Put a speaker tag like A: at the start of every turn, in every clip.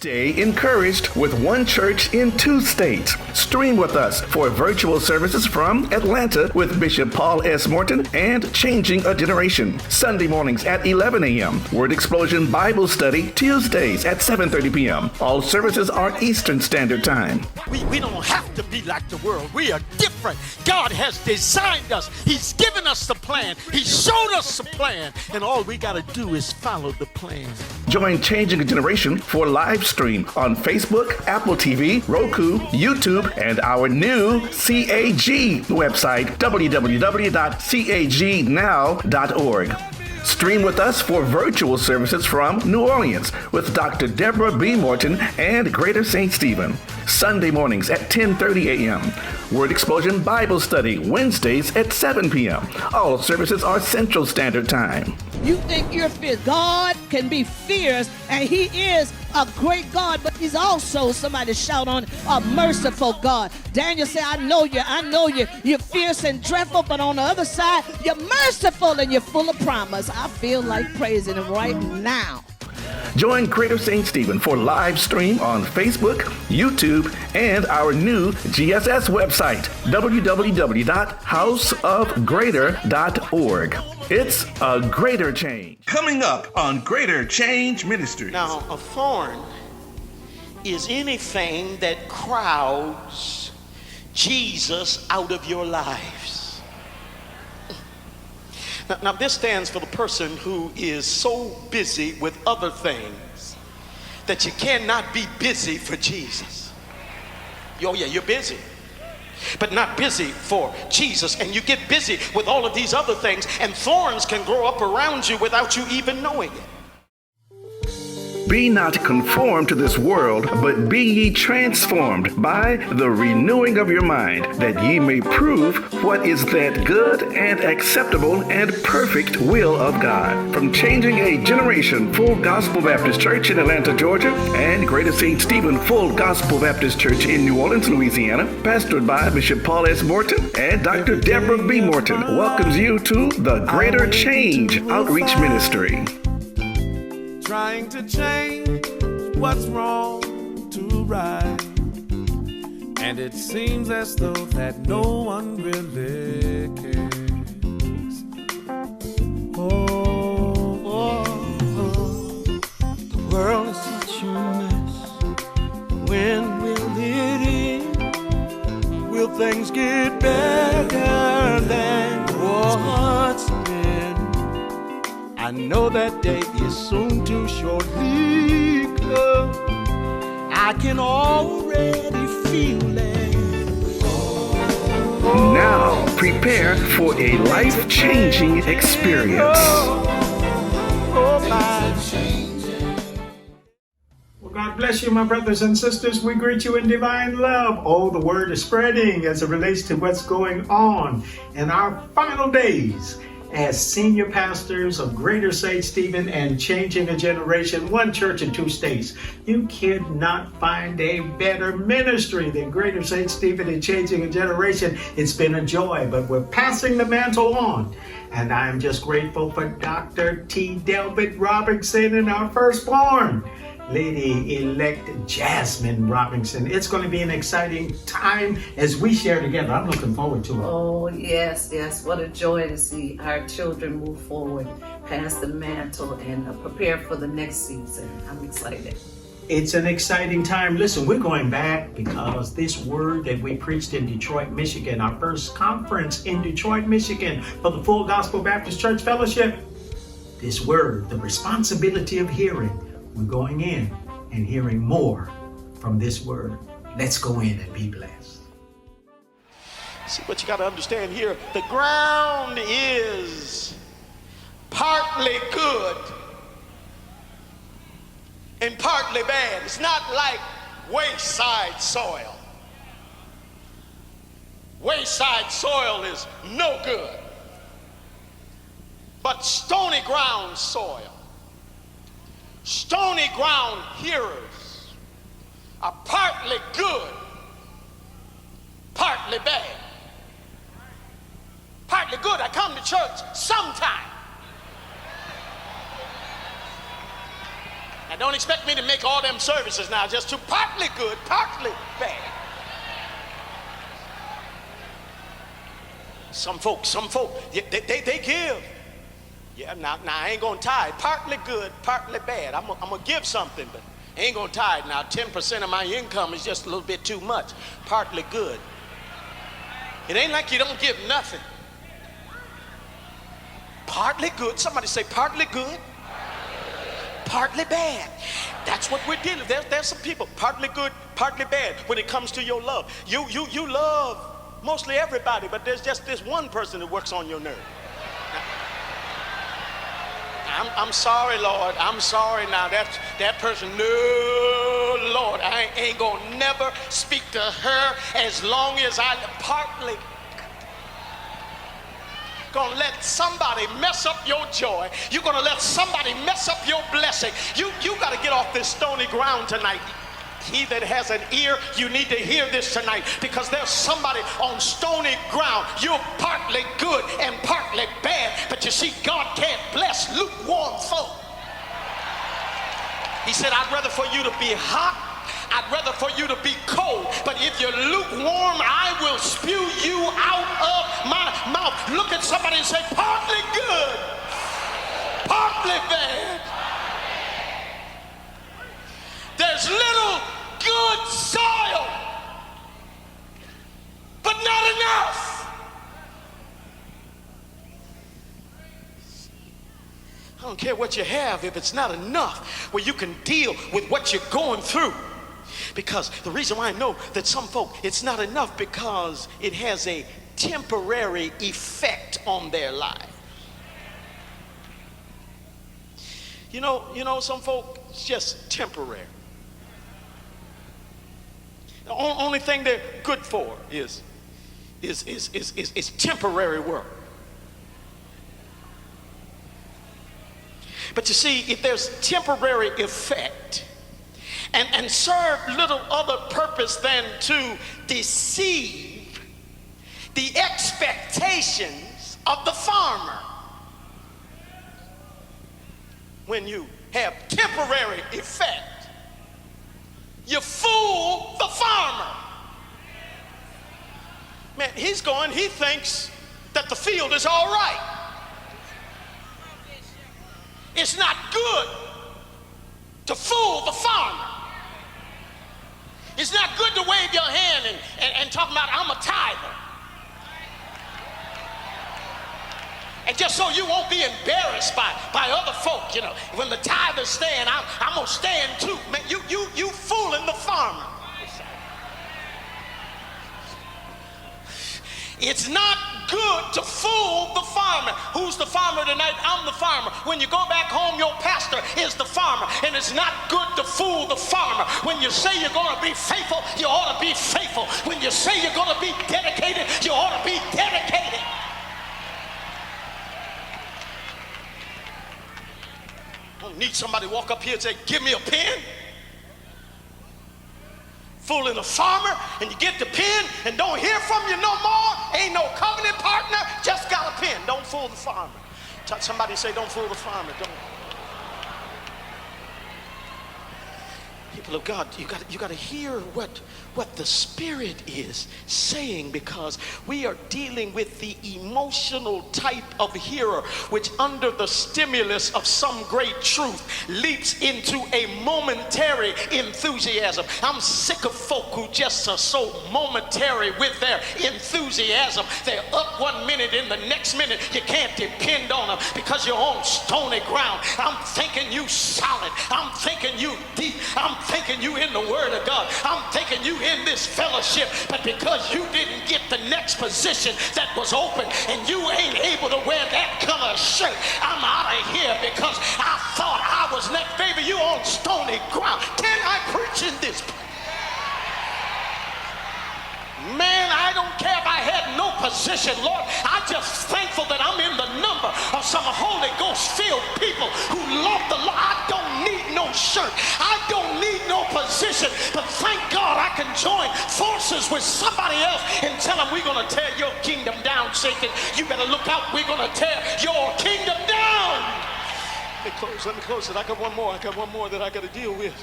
A: Stay encouraged with one church in 2 states. Stream with us for virtual services from Atlanta with Bishop Paul S. Morton and Changing a Generation. Sunday mornings at 11 a.m. Word Explosion Bible Study Tuesdays at 7:30 p.m. All services are Eastern Standard Time.
B: We don't have to be like the world. We are different. God has designed us. He's given us the plan. He showed us the plan. And all we got to do is follow the plan.
A: Join Changing a Generation for live stream on Facebook, Apple TV, Roku, YouTube, and our new CAG website, www.cagnow.org. Stream with us for virtual services from New Orleans with Dr. Deborah B. Morton and Greater St. Stephen. Sunday mornings at 10:30 a.m. Word Explosion Bible Study Wednesdays at 7 p.m. All services are Central Standard Time.
C: You think you're fierce. God can be fierce, and he is a great God, but he's also, somebody shout on, a merciful God. Daniel said, I know you. You're fierce and dreadful, but on the other side, you're merciful and you're full of promise. I feel like praising him right now.
A: Join Greater St. Stephen for live stream on Facebook, YouTube, and our new GSS website, www.houseofgreater.org. It's a greater change. Coming up on Greater Change Ministries.
B: Now, a thorn is anything that crowds Jesus out of your lives. Now, this stands for the person who is so busy with other things that you cannot be busy for Jesus. Oh yeah, you're busy, but not busy for Jesus. And you get busy with all of these other things, and thorns can grow up around you without you even knowing it.
A: Be not conformed to this world, but be ye transformed by the renewing of your mind, that ye may prove what is that good and acceptable and perfect will of God. From Changing a Generation Full Gospel Baptist Church in Atlanta, Georgia, and Greater St. Stephen Full Gospel Baptist Church in New Orleans, Louisiana, pastored by Bishop Paul S. Morton and Dr. Deborah B. Morton, welcomes you to the Greater Change Outreach Ministry.
D: Trying to change what's wrong to right, and it seems as though that no one really cares.
B: The world is such a mess. When will it end? Will things get better than what's been? I know that day is soon to shortly come. I can already feel it.
A: Now, prepare for a life-changing experience.
E: Well, God bless you, my brothers and sisters. We greet you in divine love. Oh, the word is spreading as it relates to what's going on in our final days as senior pastors of Greater St. Stephen and Changing a Generation, one church in 2 states. You cannot find a better ministry than Greater St. Stephen and Changing a Generation. It's been a joy, but we're passing the mantle on. And I am just grateful for Dr. T. Delbert Robinson and our firstborn, Lady-elect Jasmine Robinson. It's going to be an exciting time as we share together. I'm looking forward to it.
F: Oh, yes. What a joy to see our children move forward, pass the mantle, and prepare for the next season. I'm excited.
E: It's an exciting time. Listen, we're going back because this word that we preached in Detroit, Michigan, our first conference in Detroit, Michigan for the Full Gospel Baptist Church Fellowship, this word, the responsibility of hearing, we're going in and hearing more from this word. Let's go in and be blessed.
B: See, what you got to understand here, the ground is partly good and partly bad. It's not like wayside soil. Wayside soil is no good. But stony ground soil, stony ground hearers are partly good, partly bad. Partly good, I come to church sometime. Now, don't expect me to make all them services now, just too partly good, partly bad. Some folk, they give. Yeah, now I ain't gonna tithe. Partly good, partly bad. I'm gonna give something, but I ain't gonna tithe. Now 10% of my income is just a little bit too much. Partly good. It ain't like you don't give nothing. Partly good. Somebody say partly good, partly bad. That's what we're dealing with. There's some people, partly good, partly bad when it comes to your love. You love mostly everybody, but there's just this one person that works on your nerve. I'm sorry, Lord. I'm sorry now. That person, no, Lord, I ain't gonna never speak to her as long as I partly gonna let somebody mess up your joy. You're gonna let somebody mess up your blessing. You gotta get off this stony ground tonight. He that has an ear, you need to hear this tonight, because there's somebody on stony ground. You're partly good and partly bad, but you see, God can't bless lukewarm folk. He said, I'd rather for you to be hot, I'd rather for you to be cold, but if you're lukewarm, I will spew you out of my mouth. Look at somebody and say, partly good, partly bad. There's little good soil, but not enough. I don't care what you have if it's not enough where you can deal with what you're going through. Because the reason why I know that some folk, it's not enough because it has a temporary effect on their life. You know, some folk, it's just temporary. The only thing they're good for is temporary work. But you see, if there's temporary effect and serve little other purpose than to deceive the expectations of the farmer, when you have temporary effect, you fool the farmer. Man, he thinks that the field is all right. It's not good to fool the farmer. It's not good to wave your hand and talk about, I'm a tither. And just so you won't be embarrassed by other folk, you know, when the tithers stand, I'm gonna stand too. Man, you fooling the farmer. It's not good to fool the farmer. Who's the farmer tonight? I'm the farmer. When you go back home, your pastor is the farmer. And it's not good to fool the farmer. When you say you're going to be faithful, you ought to be faithful. When you say you're going to be dedicated, you ought to be dedicated. I don't need somebody to walk up here and say, give me a pen. Fooling a farmer, and you get the pen and don't hear from you no more. Ain't no covenant partner, just got a pen. Don't fool the farmer. Touch somebody, say, don't fool the farmer. Don't. People of God, you got to hear what the Spirit is saying, because we are dealing with the emotional type of hearer, which under the stimulus of some great truth leaps into a momentary enthusiasm. I'm sick of folk who just are so momentary with their enthusiasm. They're up one minute, and the next minute you can't depend on them because you're on stony ground. I'm thinking you solid. I'm thinking you deep. I'm thinking you in the Word of God. I'm thinking you in this fellowship, but because you didn't get the next position that was open and you ain't able to wear that color shirt, I'm out of here because I thought I was next. Baby, you on stony ground. Can I preach in this place? Man, I don't care if I had no position, Lord. I'm just thankful that I'm in the number of some Holy Ghost filled people who love the Lord. I don't need no shirt. I don't need no position. But thank God I can join forces with somebody else and tell them, we're going to tear your kingdom down, Satan. You better look out. We're going to tear your kingdom down. Let me close it. I got one more that I got to deal with.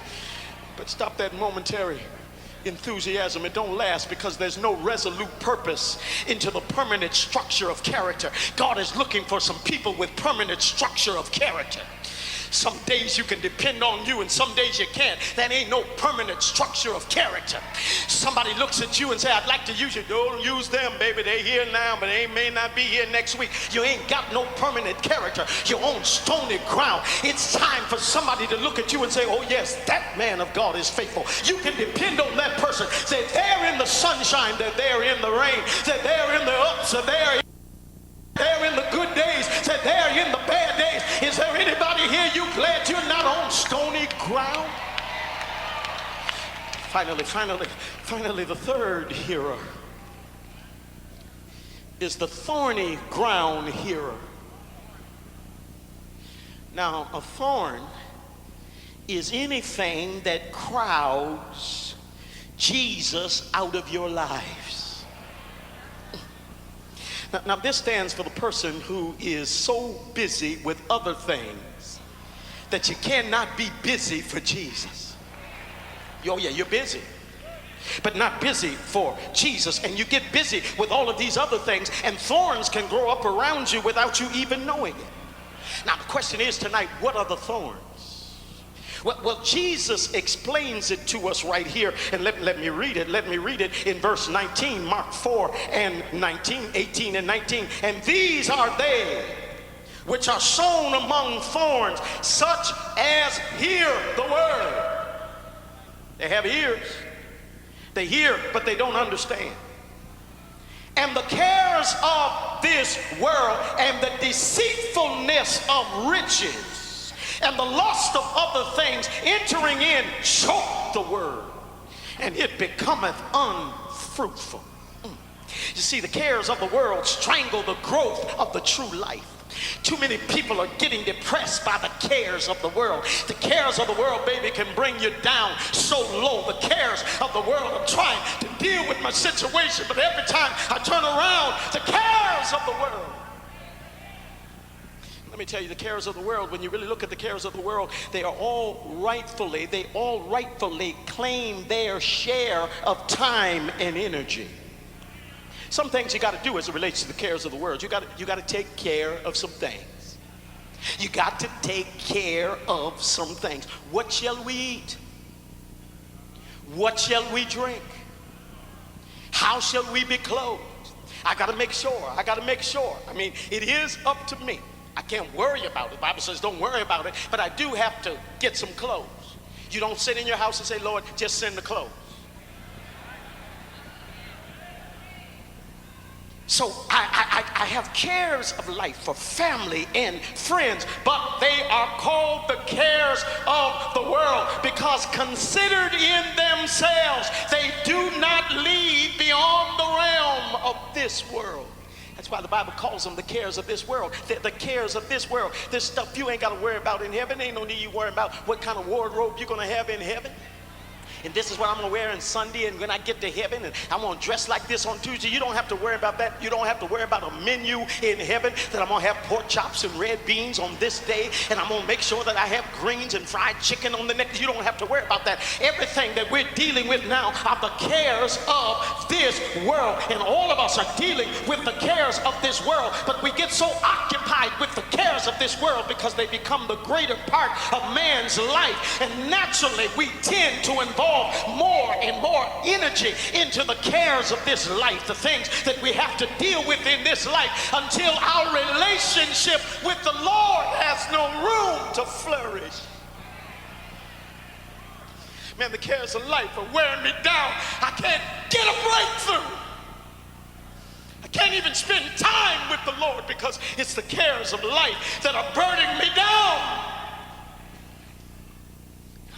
B: But stop that momentary enthusiasm. It don't last because there's no resolute purpose into the permanent structure of character. God is looking for some people with permanent structure of character. Some days you can depend on you and some days you can't. That ain't no permanent structure of character. Somebody looks at you and say, I'd like to use you. Don't use them, baby. They're here now, but they may not be here next week. You ain't got no permanent character. You're on stony ground. It's time for somebody to look at you and say, oh yes, that man of God is faithful. You can depend on that person. They're there in the sunshine. They're there in the rain. They're there in the ups. They're there in the good days. They're there in the bad days. Is there anybody here you glad you're not on stony ground? Finally, the third hearer is the thorny ground hearer. Now, a thorn is anything that crowds Jesus out of your lives. Now, this stands for the person who is so busy with other things that you cannot be busy for Jesus. Oh yeah, you're busy, but not busy for Jesus. And you get busy with all of these other things, and thorns can grow up around you without you even knowing it. Now, the question is tonight, what are the thorns? Well, Jesus explains it to us right here, and let me read it. Let me read it in verse 19, Mark 4 and 19, 18 and 19. And these are they which are sown among thorns, such as hear the word. They have ears. They hear, but they don't understand. And the cares of this world and the deceitfulness of riches and the lust of other things entering in choke the word, and it becometh unfruitful. You see, the cares of the world strangle the growth of the true life. Too many people are getting depressed by the cares of the world. The cares of the world, baby, can bring you down so low. The cares of the world, I'm trying to deal with my situation, but every time I turn around, the cares of the world. Let me tell you, the cares of the world, when you really look at the cares of the world, they all rightfully claim their share of time and energy. Some things you got to do as it relates to the cares of the world. You got to take care of some things. You got to take care of some things. What shall we eat? What shall we drink? How shall we be clothed? I got to make sure. I mean, it is up to me. I can't worry about it. The Bible says don't worry about it, but I do have to get some clothes. You don't sit in your house and say, Lord, just send the clothes. So I have cares of life for family and friends, but they are called the cares of the world because considered in themselves, they do not lead beyond the realm of this world. That's why the Bible calls them the cares of this world. The cares of this world. This stuff you ain't got to worry about in heaven. Ain't no need you worry about what kind of wardrobe you're going to have in heaven. And this is what I'm going to wear on Sunday, and when I get to heaven, and I'm going to dress like this on Tuesday. You don't have to worry about that. You don't have to worry about a menu in heaven that I'm going to have pork chops and red beans on this day, and I'm going to make sure that I have greens and fried chicken on the next. You don't have to worry about that. Everything that we're dealing with now are the cares of this world, and all of us are dealing with the cares of this world, but we get so occupied with the cares of this world because they become the greater part of man's life, and naturally we tend to involve more and more energy into the cares of this life, the things that we have to deal with in this life, until our relationship with the Lord has no room to flourish. Man, the cares of life are wearing me down. I can't get a breakthrough. I can't even spend time with the Lord because it's the cares of life that are burning me down.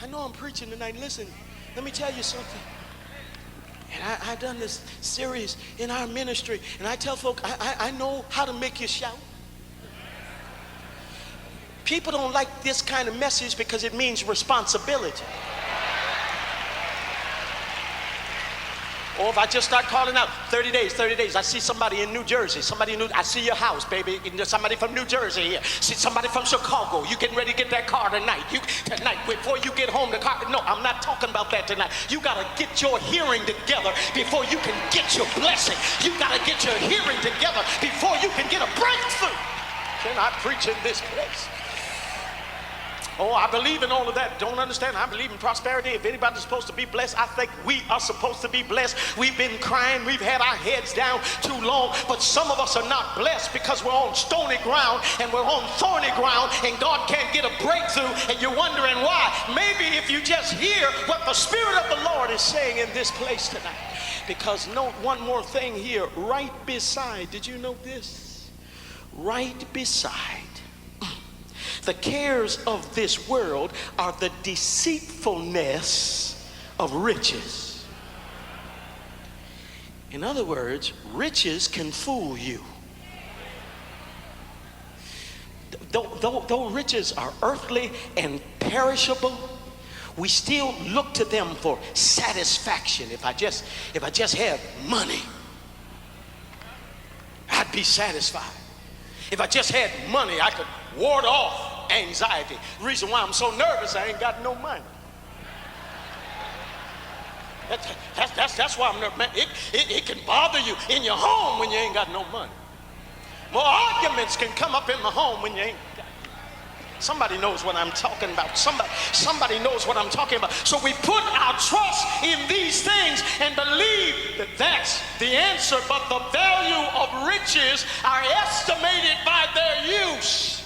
B: I know I'm preaching tonight. Listen, let me tell you something. And I've done this series in our ministry, and I tell folk, I know how to make you shout. People don't like this kind of message because it means responsibility. Or if I just start calling out 30 days, 30 days. I see somebody in New Jersey, I see your house, baby. Somebody from New Jersey here. See somebody from Chicago. You getting ready to get that car tonight. Tonight, before you get home, the car. No, I'm not talking about that tonight. You got to get your hearing together before you can get your blessing. You got to get your hearing together before you can get a breakthrough. Can I preach in this place? Oh, I believe in all of that. Don't understand. I believe in prosperity. If anybody's supposed to be blessed, I think we are supposed to be blessed. We've been crying. We've had our heads down too long. But some of us are not blessed because we're on stony ground and we're on thorny ground and God can't get a breakthrough and you're wondering why. Maybe if you just hear what the Spirit of the Lord is saying in this place tonight. Because note one more thing here. Right beside, did you know this? Right beside the cares of this world are the deceitfulness of riches. In other words, riches can fool you. Though riches are earthly and perishable, we still look to them for satisfaction. If I just had money, I'd be satisfied. If I just had money, I could ward off anxiety. The reason why I'm so nervous, I ain't got no money. That's why I'm nervous. It can bother you in your home when you ain't got no money. More arguments can come up in the home when you ain't got. Somebody knows what I'm talking about. Somebody knows what I'm talking about. So we put our trust in these things and believe that that's the answer. But the value of riches are estimated by their use.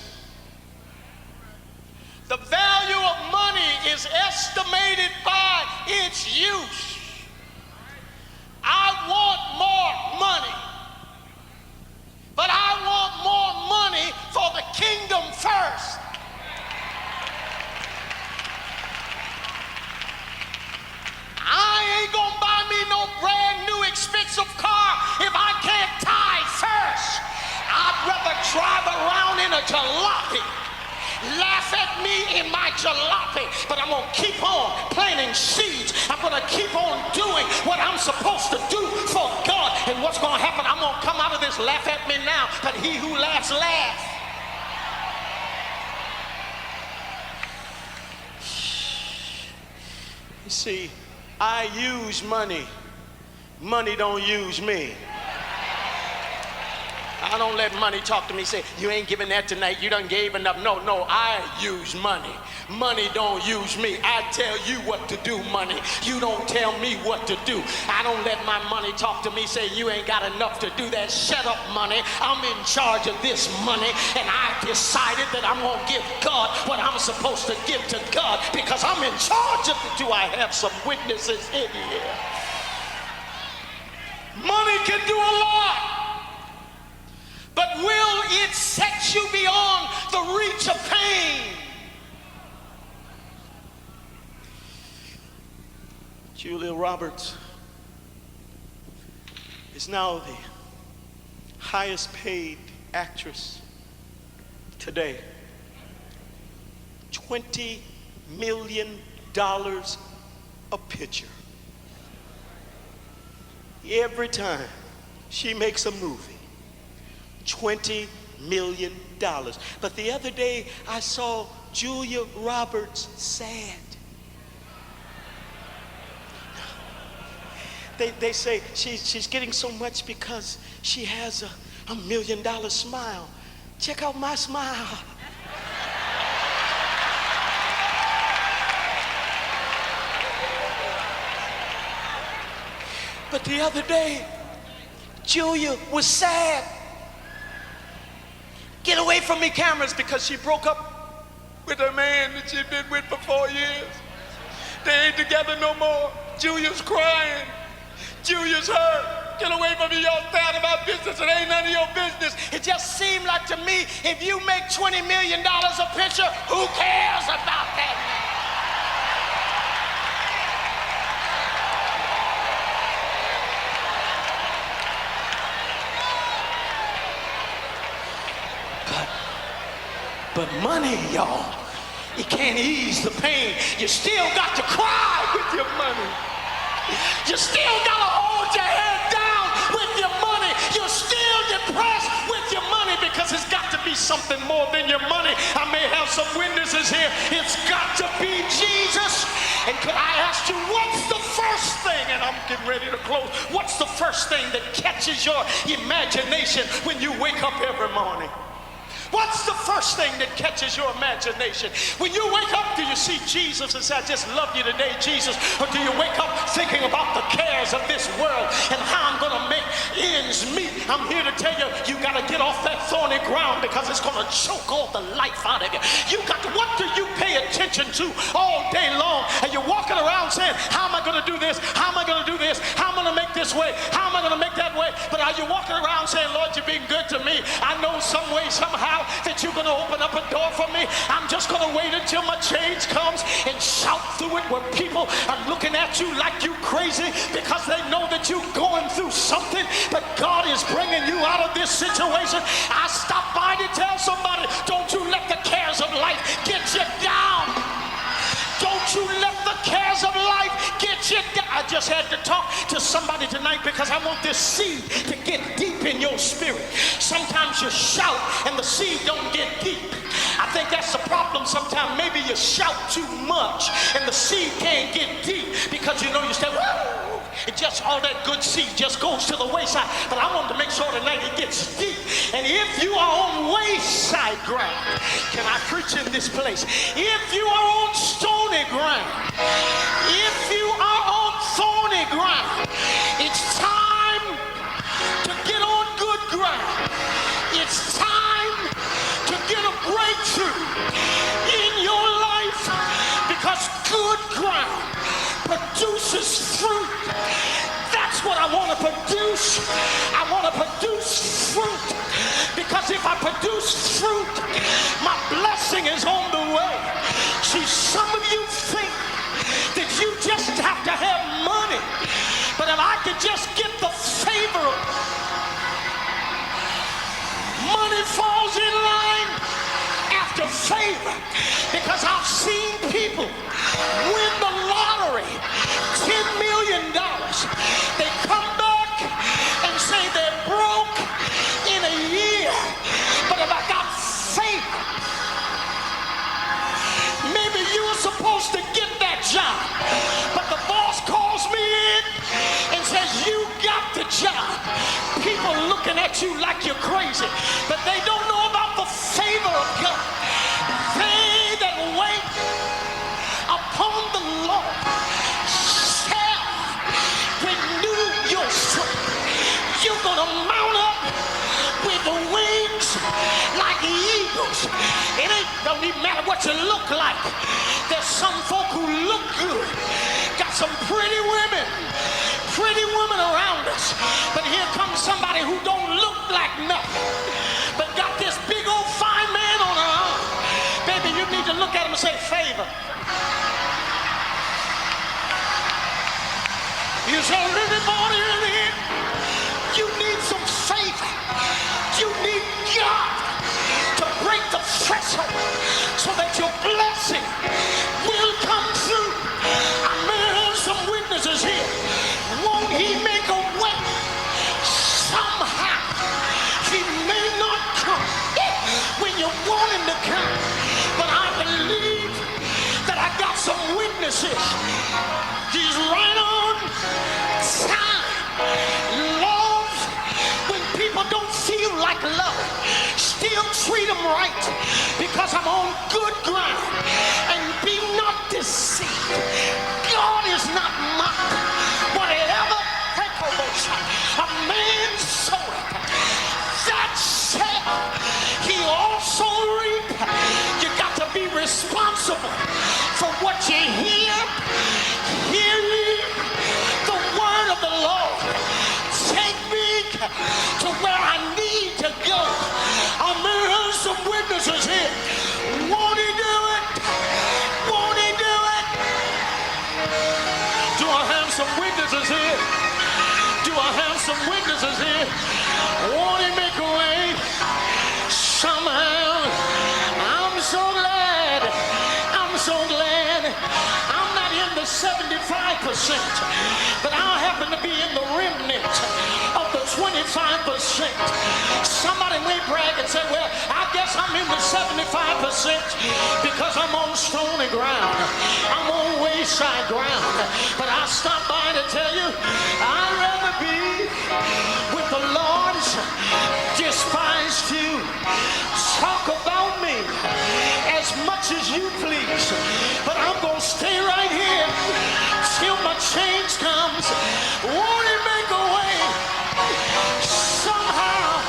B: The value of money is estimated by its use. I want more money, but I want more money for the kingdom first. I ain't gonna buy me no brand new expensive car if I can't tithe first. I'd rather drive around in a jalopy. Laugh at me in my jalopy, but I'm gonna keep on planting seeds. I'm gonna keep on doing what I'm supposed to do for God. And what's gonna happen? I'm gonna come out of this, laugh at me now, but he who laughs, laughs. You see, I use money. Money don't use me. I don't let money talk to me, say, you ain't giving that tonight, you done gave enough. No, I use money. Money don't use me. I tell you what to do, money. You don't tell me what to do. I don't let my money talk to me, say, you ain't got enough to do that. Shut up, money. I'm in charge of this money, and I decided that I'm going to give God what I'm supposed to give to God because I'm in charge of it. Do I have some witnesses in here? Money can do a lot. But will it set you beyond the reach of pain? Julia Roberts is now the highest paid actress today. $20 million a picture. Every time she makes a movie. $20 million. But the other day I saw Julia Roberts sad. They say she's getting so much because she has a $1 million smile. Check out my smile. But the other day Julia was sad. Get away from me, cameras, because she broke up with her man that she'd been with for 4 years. They ain't together no more. Julia's crying. Julia's hurt. Get away from me, y'all sad about business. It ain't none of your business. It just seemed like to me, if you make $20 million a picture, who cares about that? But money, y'all, it can't ease the pain. You still got to cry with your money. You still got to hold because it's got to be something more than your money. I may have some witnesses here. It's got to be Jesus. And could I ask you, what's the first thing, and I'm getting ready to close, what's the first thing that catches your imagination when you wake up every morning? What's the first thing that catches your imagination? When you wake up, do you see Jesus and say, I just love you today, Jesus? Or do you wake up thinking about the cares of this world and how I'm going to make ends meet? I'm here to tell you, you got to get off that thorny ground because it's going to choke all the life out of you. You got to, what do you pay attention to all day long? And you're walking around saying, how am I going to do this? How am I going to do this? How am I going to make this way? How am I going to make that way? But are you walking around saying, Lord, you're being good to me? I know some way, somehow, that you're going to open up a door for me. I'm just going to wait until my change comes and shout through it where people are looking at you like you crazy because they know that you're going through something, but God is bringing you out of this situation. I stopped by to tell somebody, don't you let the cares of life get you down. Don't you let the cares of life get you down. I just had to talk to somebody tonight because I want this seed to get deep in your spirit. Sometimes you shout and the seed don't get deep. I think that's the problem sometimes. Maybe you shout too much and the seed can't get deep because you know you say, whoa, it just, all that good seed just goes to the wayside. But I want to make sure tonight it gets deep. And if you are on wayside ground, can I preach in this place? If you are on stony ground, if you are on thorny ground, it's time to get on good ground. It's time to get a breakthrough in your life because good ground produces fruit. That's what I want to produce. I want to produce fruit because if I produce fruit, my blessing is on the way. See, some of you think that you just have to have money, but if I could just get the favor, money falls in line after favor because I've seen people win the lottery, $10 million. They come back and say they're broke in a year, but if I got favor, maybe you were supposed to get that job, but the boss calls me in and says, you got the job. People looking at you like you're crazy, but they don't know about the favor of God. They that wait upon the Lord shall renew your strength. You're going to mount up with the wings like eagles. It don't even matter what you look like. There's some folk who look good. Got some pretty women around us. But here comes somebody who don't look like nothing, but got this big old fine man on her arm. Baby, you need to look at him and say, favor. You say, anybody in here, you need some favor. You need God to break the threshold so that your blessing will come through. I may have some witnesses here. Won't he make a way? Somehow he may not come when you want him to come, but I believe that I got some witnesses. He's right on time. Love, when people don't feel like love, still treat them right because I'm on good ground. And be not deceived. God is not mocked. Whatever a man soweth, that shall he also reap. You got to be responsible for what you hear. Hear ye the word of the Lord. Take me to where I need to go. I'm hearing some witnesses here. Won't he do it? Won't he do it? Do I have some witnesses here? Do I have some witnesses here? Won't he make a way? Somehow. I'm so glad. I'm so glad. I'm not in the 75%, but I happen to be in the remnant of the 25%. Somebody may brag and say, well, I guess I'm in the 75% because I'm on stony ground. I'm on wayside ground. But I stopped by to tell you, I'd rather be with the Lord's despised few. Talk about me as much as you please, but I'm going to stay right here till my change comes. Won't he make a way? Somehow,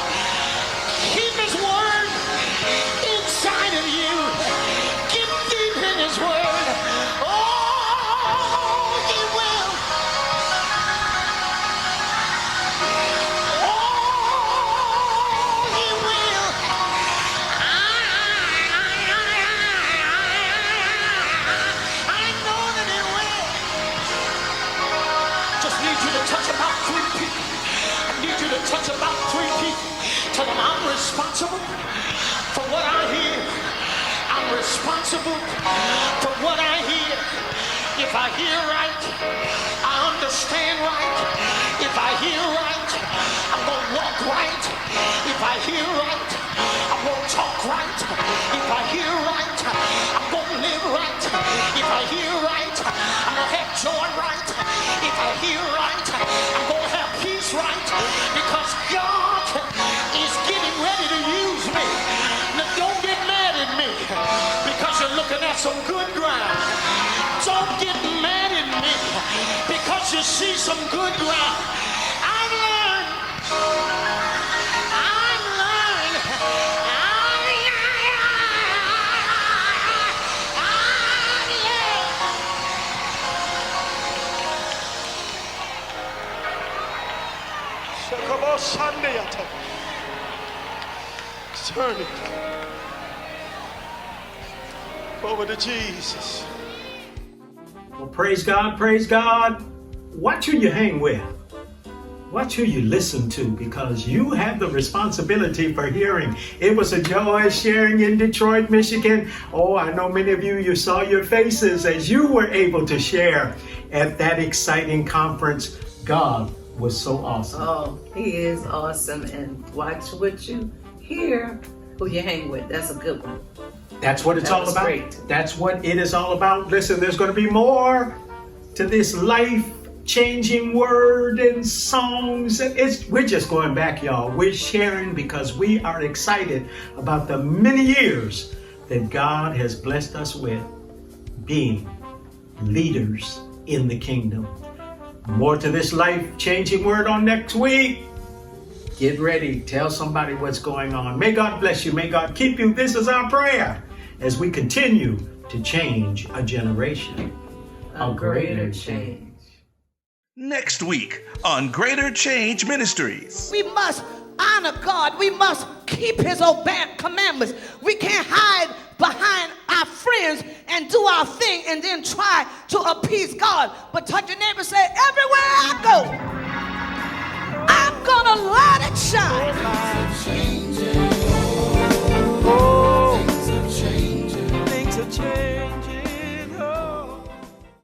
B: keep his word inside of you. Get deep in his word. Oh, he will. Oh, he will. I know that he will. Just need you to touch about 3 people. I need you to touch about 3 people. Tell them I'm responsible for what I hear. I'm responsible for what I hear. If I hear right, I understand right. If I hear right, I'm going to walk right. If I hear right, I'm going to talk right. If I hear right, I'm going to live right. If I hear right, I'm going to have joy right. If I hear right, I'm going to have peace right. Because God is getting ready to use me. Now don't get mad at me because you're looking at some good ground. Don't get mad at me because you see some good ground. I've learned. Turn it over to Jesus.
E: Well, praise God, praise God. Watch who you hang with. Watch who you listen to, because you have the responsibility for hearing. It was a joy sharing in Detroit, Michigan. Oh, I know many of you saw your faces as you were able to share at that exciting conference. God was so awesome.
F: Oh, he is awesome. And watch what you hear, who you hang with. That's a good one.
E: That's what it's all about.
F: Great.
E: That's what it is all about. Listen, there's going to be more to this life-changing word and songs. We're just going back, y'all. We're sharing because we are excited about the many years that God has blessed us with being leaders in the kingdom. More to this life-changing word on next week. Get ready. Tell somebody what's going on. May God bless you. May God keep you. This is our prayer as we continue to change a generation.
F: A greater change.
A: Next week on Greater Change Ministries.
C: We must honor God. We must keep his commandments. We can't hide behind our friends and do our thing and then try to appease God. But touch your neighbor and say, everywhere I go, I'm gonna let it shine.